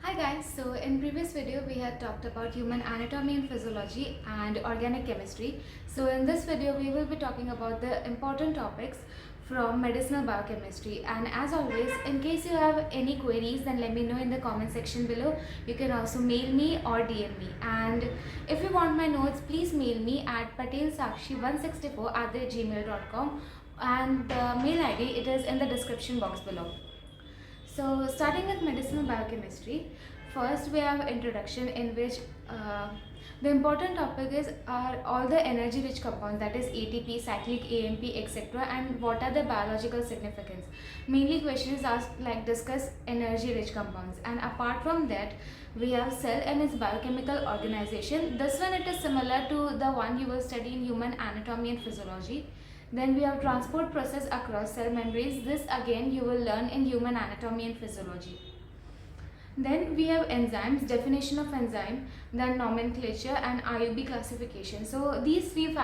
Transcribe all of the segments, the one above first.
Hi guys, so in previous video we had talked about human anatomy and physiology and organic chemistry. So in this video we will be talking about the important topics from medicinal biochemistry, and as always, in case you have any queries, then let me know in the comment section below. You can also mail me or DM me, and if you want my notes, please mail me at patelsakshi164@gmail.com, and the mail ID, it is in the description box below. So starting with medicinal biochemistry, first we have introduction, in which the important topic is are all the energy rich compounds, that is ATP, cyclic AMP, etc., and what are the biological significance. Mainly question is asked like discuss energy rich compounds, and apart from that we have cell and its biochemical organization. This one, it is similar to the one you will study in human anatomy and physiology. Then we have transport process across cell membranes. This again you will learn in human anatomy and physiology. Then we have enzymes, definition of enzyme, then nomenclature and IUB classification. So these three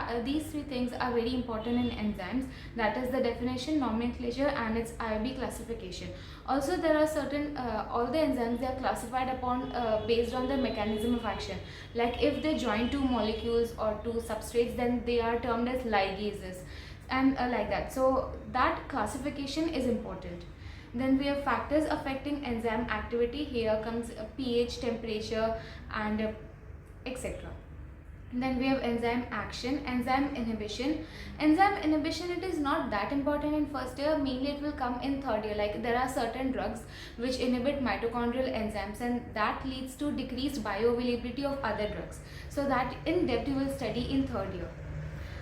things are very important in enzymes. That is the definition, nomenclature, and its IUB classification. Also, there are certain all the enzymes, they are classified upon based on the mechanism of action. Like if they join two molecules or two substrates, then they are termed as ligases, and like that. So that classification is important. Then we have factors affecting enzyme activity. Here comes pH, temperature, and etc. Then we have enzyme action, enzyme inhibition. Enzyme inhibition, it is not that important in first year. Mainly it will come in third year. Like there are certain drugs which inhibit mitochondrial enzymes, and that leads to decreased bioavailability of other drugs. So that in depth you will study in third year.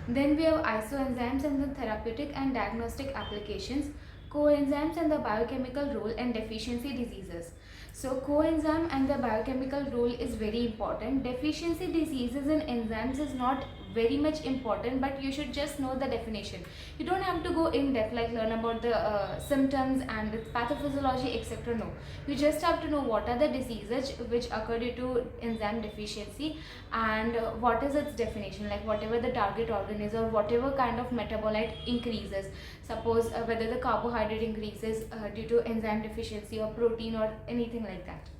Then we have isoenzymes and the therapeutic and diagnostic applications, coenzymes and the biochemical role, and deficiency diseases. So coenzyme and the biochemical role is very important. Deficiency diseases in enzymes is not very much important, but you should just know the definition. You don't have to go in depth like learn about the symptoms and its pathophysiology, etc. No, you just have to know what are the diseases which occur due to enzyme deficiency, and what is its definition, like whatever the target organ is or whatever kind of metabolite increases. Suppose whether the carbohydrate increases due to enzyme deficiency, or protein, or anything like that.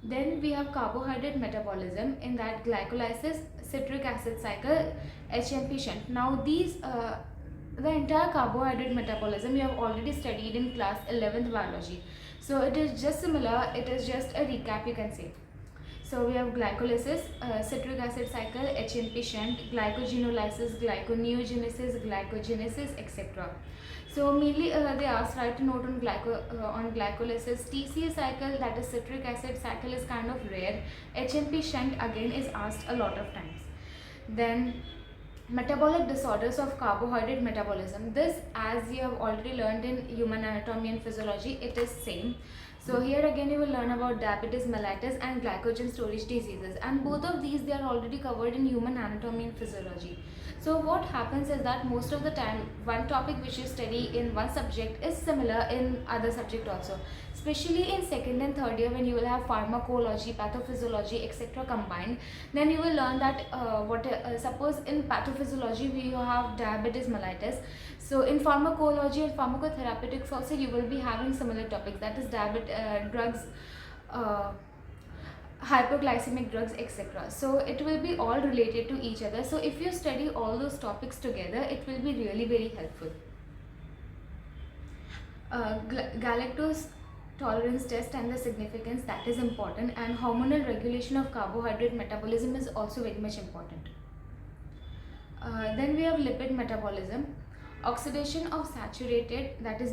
Then we have carbohydrate metabolism, in that glycolysis, citric acid cycle, HMP shunt. Now these the entire carbohydrate metabolism you have already studied in class 11th biology. So it is just similar, it is just a recap, you can say. So we have glycolysis, citric acid cycle, HMP shunt, glycogenolysis, glyconeogenesis, glycogenesis, etc. So mainly they asked write a note on glycolysis. TCA cycle, that is citric acid cycle, is kind of rare. HMP shunt again is asked a lot of times. Then metabolic disorders of carbohydrate metabolism. This, as you have already learned in human anatomy and physiology, it is same. So here again you will learn about diabetes mellitus and glycogen storage diseases, and both of these they are already covered in human anatomy and physiology. So what happens is that most of the time one topic which you study in one subject is similar in other subject also, especially in second and third year when you will have pharmacology, pathophysiology, etc. combined. Then you will learn that suppose in pathophysiology we have diabetes mellitus. So in pharmacology and pharmacotherapeutics also you will be having similar topics, that is drugs, uh, hypoglycemic drugs, etc. So it will be all related to each other. So if you study all those topics together, it will be really very helpful. Galactose tolerance test and the significance, that is important, and hormonal regulation of carbohydrate metabolism is also very much important. Then we have lipid metabolism, oxidation of saturated, that is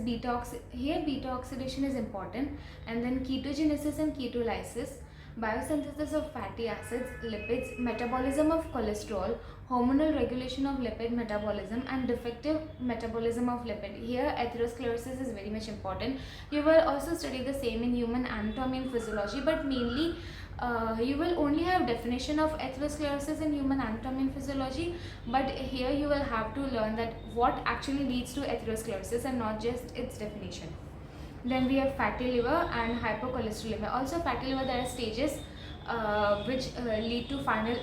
here beta oxidation is important, and then ketogenesis and ketolysis, biosynthesis of fatty acids, lipids, metabolism of cholesterol, hormonal regulation of lipid metabolism, and defective metabolism of lipid. Here atherosclerosis is very much important. You will also study the same in human anatomy and physiology, but mainly you will only have definition of atherosclerosis in human anatomy and physiology, but here you will have to learn that what actually leads to atherosclerosis and not just its definition. Then we have fatty liver and hypercholesterolemia. Also fatty liver, there are stages which lead to final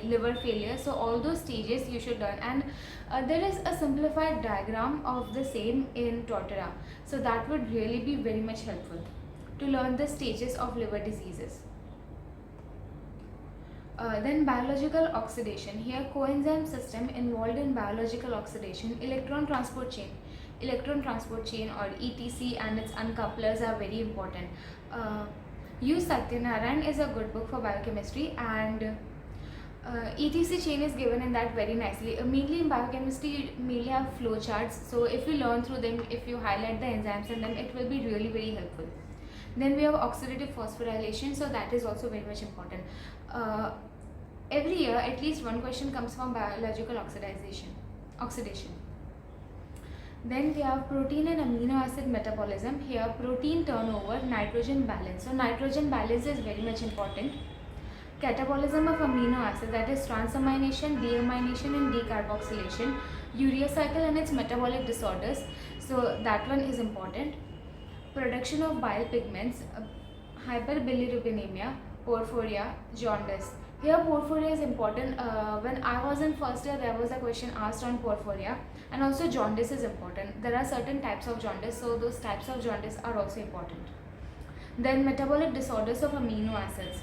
liver failure. So all those stages you should learn, and there is a simplified diagram of the same in Tortora, so that would really be very much helpful. to learn the stages of liver diseases. Then biological oxidation. Here coenzyme system involved in biological oxidation, electron transport chain or ETC and its uncouplers are very important. U. Satyanarayan is a good book for biochemistry, and ETC chain is given in that very nicely. Mainly in biochemistry, you mainly have flow charts. So if you learn through them, if you highlight the enzymes in them, it will be really very helpful. Then we have oxidative phosphorylation, so that is also very much important. Every year, at least one question comes from biological oxidation. Then we have protein and amino acid metabolism. Here, protein turnover, nitrogen balance. So nitrogen balance is very much important. Catabolism of amino acid, that is transamination, deamination and decarboxylation. Urea cycle and its metabolic disorders. So that one is important. Production of bile pigments, hyperbilirubinemia, porphyria, jaundice. Here porphyria is important. When I was in first year, there was a question asked on porphyria, and also jaundice is important. There are certain types of jaundice, so those types of jaundice are also important. Then metabolic disorders of amino acids.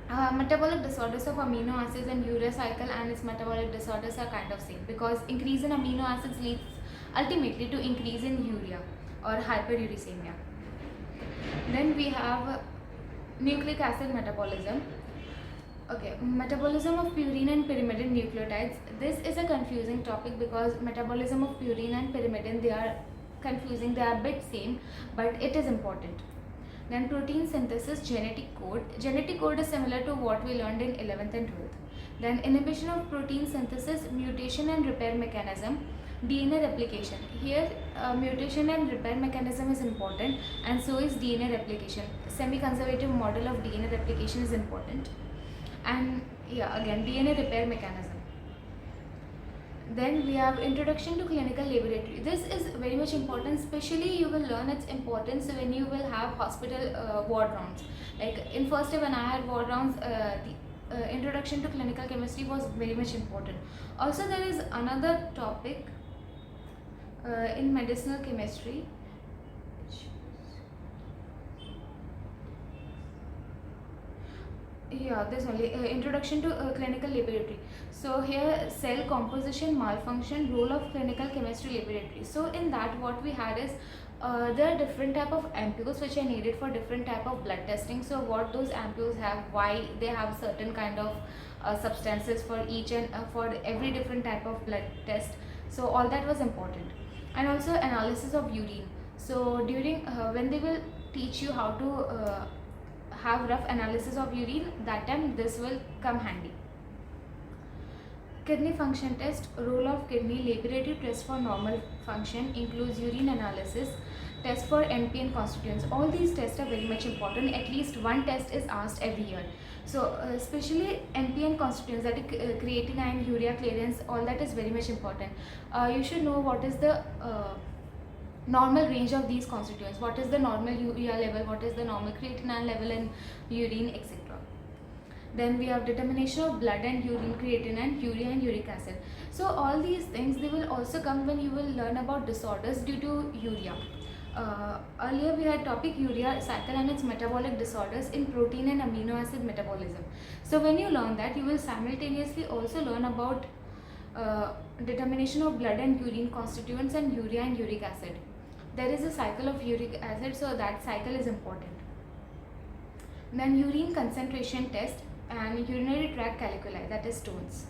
Metabolic disorders of amino acids and urea cycle and its metabolic disorders are kind of same, because increase in amino acids leads ultimately to increase in urea or hyperuricemia. Then we have nucleic acid metabolism. Okay, metabolism of purine and pyrimidine nucleotides. This is a confusing topic because metabolism of purine and pyrimidine, they are confusing, they are a bit same, but it is important. Then protein synthesis, genetic code. Genetic code is similar to what we learned in 11th and 12th. Then inhibition of protein synthesis, mutation and repair mechanism, DNA replication. Here mutation and repair mechanism is important, and so is DNA replication. Semi-conservative model of DNA replication is important. And yeah, again DNA repair mechanism. Then we have introduction to clinical laboratory. This is very much important, especially you will learn its importance when you will have hospital ward rounds. Like in first year when I had ward rounds, the introduction to clinical chemistry was very much important. Also there is another topic in medicinal chemistry. Yeah, this only introduction to clinical laboratory. So here cell composition, malfunction, role of clinical chemistry laboratory. So in that what we had is there are different type of ampules which are needed for different type of blood testing. So what those ampules have, why they have certain kind of substances for each and for every different type of blood test. So all that was important. And also analysis of urine. So during when they will teach you how to have rough analysis of urine, that time this will come handy. Kidney function test, role of kidney, laboratory test for normal function includes urine analysis, test for NPN constituents. All these tests are very much important. At least one test is asked every year. So especially NPN constituents, that is creatinine, urea clearance, all that is very much important. You should know what is the normal range of these constituents, what is the normal urea level, what is the normal creatinine level in urine, etc. Then we have determination of blood and urine creatinine, urea and uric acid. So all these things, they will also come when you will learn about disorders due to urea. Earlier we had topic urea cycle and its metabolic disorders in protein and amino acid metabolism. So when you learn that, you will simultaneously also learn about determination of blood and urine constituents and urea and uric acid. There is a cycle of uric acid, so that cycle is important. Then urine concentration test and urinary tract calculi, that is stones.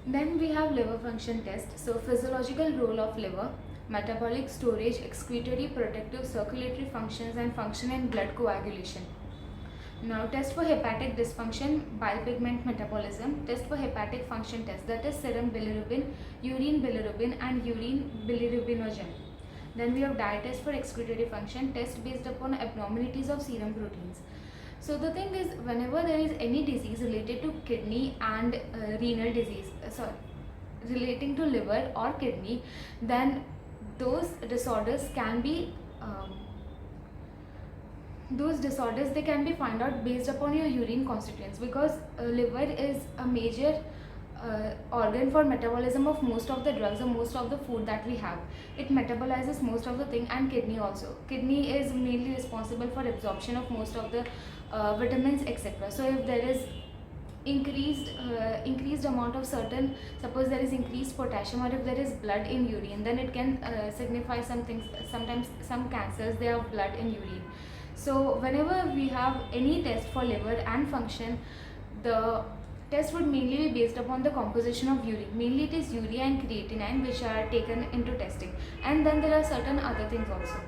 Then we have liver function test. So physiological role of liver, metabolic, storage, excretory, protective, circulatory functions and function in blood coagulation. Now test for hepatic dysfunction, bile pigment metabolism, test for hepatic function test, that is serum bilirubin, urine bilirubin and urine bilirubinogen. Then we have dye test for excretory function, test based upon abnormalities of serum proteins. So the thing is, whenever there is any disease related to kidney and renal disease, relating to liver or kidney, then those disorders can be they can be found out based upon your urine constituents, because liver is a major organ for metabolism of most of the drugs or most of the food that we have. It metabolizes most of the thing, and kidney also. Kidney is mainly responsible for absorption of most of the vitamins, etc. So if there is increased amount of certain, suppose there is increased potassium, or if there is blood in urine, then it can signify some things. Sometimes some cancers, they have blood in urine. So whenever we have any test for liver and function, the test would mainly be based upon the composition of urine. Mainly it is urea and creatinine which are taken into testing, and then there are certain other things also.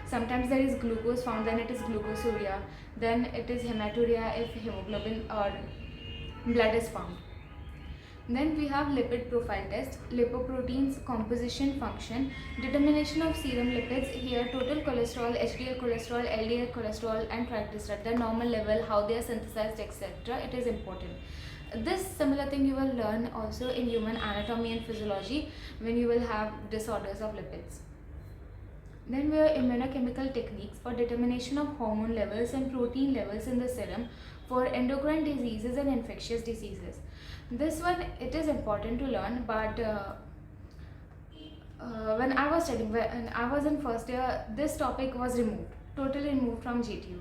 Sometimes there is glucose found, then it is glucosuria, then it is hematuria if hemoglobin or blood is found. Then we have lipid profile test, lipoproteins, composition, function, determination of serum lipids. Here total cholesterol, HDL cholesterol, LDL cholesterol and triglyceride, the normal level, how they are synthesized, etc. It is important. This similar thing you will learn also in human anatomy and physiology when you will have disorders of lipids. Then we have immunochemical techniques for determination of hormone levels and protein levels in the serum for endocrine diseases and infectious diseases. This one, it is important to learn, but when I was studying, when I was in first year, this topic was removed, totally removed from GTU.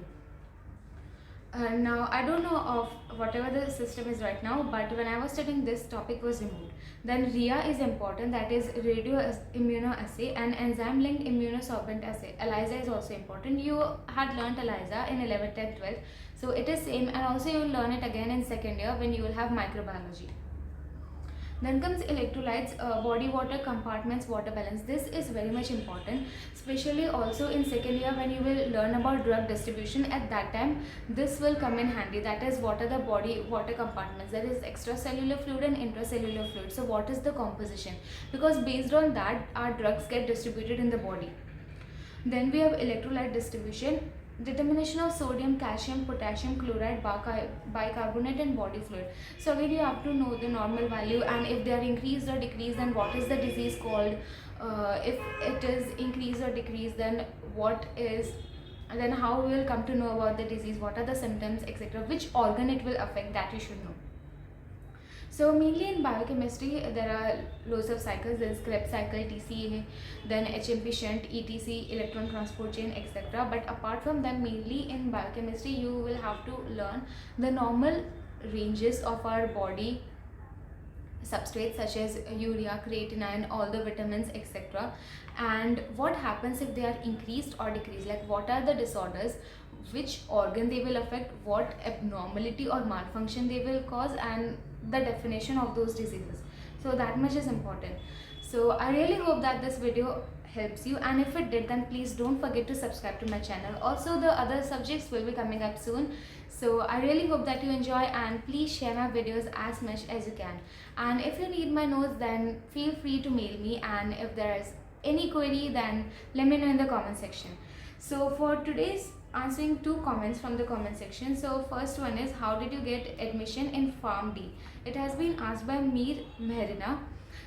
Now I don't know of whatever the system is right now, but when I was studying, this topic was removed. Then RIA is important, that is radio immunoassay, and enzyme linked immunosorbent assay. ELISA is also important. You had learnt ELISA in 11th, 10th, 12th, so it is same, and also you will learn it again in second year when you will have microbiology. Then comes electrolytes, body water compartments, water balance. This is very much important, especially also in second year when you will learn about drug distribution. At that time, this will come in handy. That is, what are the body water compartments? There is extracellular fluid and intracellular fluid. So what is the composition? Because based on that, our drugs get distributed in the body. Then we have electrolyte distribution, determination of sodium, calcium, potassium, chloride, bicarbonate and body fluid. So again you have to know the normal value, and if they are increased or decreased, then what is the disease called. If it is increased or decreased, then then how we will come to know about the disease, what are the symptoms, etc. Which organ it will affect, that you should know. So mainly in biochemistry, there are loads of cycles. There is Krebs cycle, TCA, then HMP shunt, ETC, electron transport chain, etc. But apart from that, mainly in biochemistry, you will have to learn the normal ranges of our body substrates such as urea, creatinine, all the vitamins, etc. And what happens if they are increased or decreased, like what are the disorders, which organ they will affect, what abnormality or malfunction they will cause, and the definition of those diseases. So that much is important. So I really hope that this video helps you, and if it did, then please don't forget to subscribe to my channel. Also the other subjects will be coming up soon, so I really hope that you enjoy, and please share my videos as much as you can. And if you need my notes, then feel free to mail me, and if there is any query, then let me know in the comment section. So for today's answering two comments from the comment section. So first one is, how did you get admission in PharmD? It has been asked by Mir Mehrina.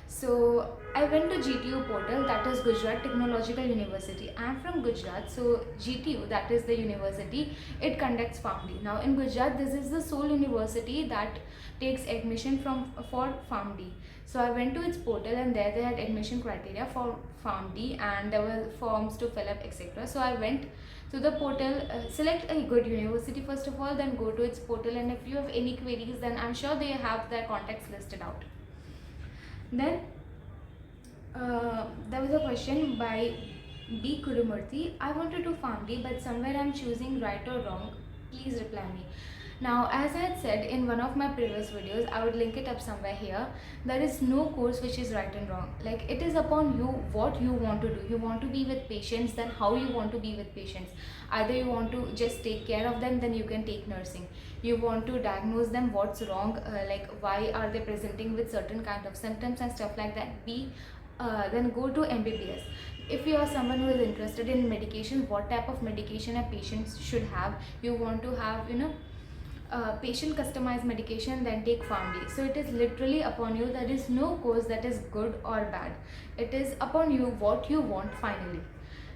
So I went to GTU portal, that is Gujarat Technological University. I am from Gujarat, so GTU, that is the university, it conducts PharmD. Now in Gujarat, this is the sole university that takes admission for PharmD. So I went to its portal, and there they had admission criteria for PharmD, and there were forms to fill up, etc. So I went to the portal, select a good university first of all, then go to its portal, and if you have any queries, then I'm sure they have their contacts listed out. Then there was a question by B. Kurumurthy. I want to do PharmD, but somewhere I'm choosing right or wrong. Please reply me. Now, as I had said in one of my previous videos, I would link it up somewhere here. There is no course which is right and wrong. Like, it is upon you what you want to do. You want to be with patients, then how you want to be with patients. Either you want to just take care of them, then you can take nursing. You want to diagnose them what's wrong, like why are they presenting with certain kind of symptoms and stuff like that. Then go to MBBS. If you are someone who is interested in medication, what type of medication a patient should have, you want to have, patient customized medication, then take PharmD. So it is literally upon you. There is no course that is good or bad. It is upon you what you want finally.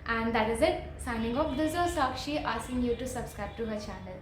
And that is it. Signing off. This is Sakshi asking you to subscribe to her channel.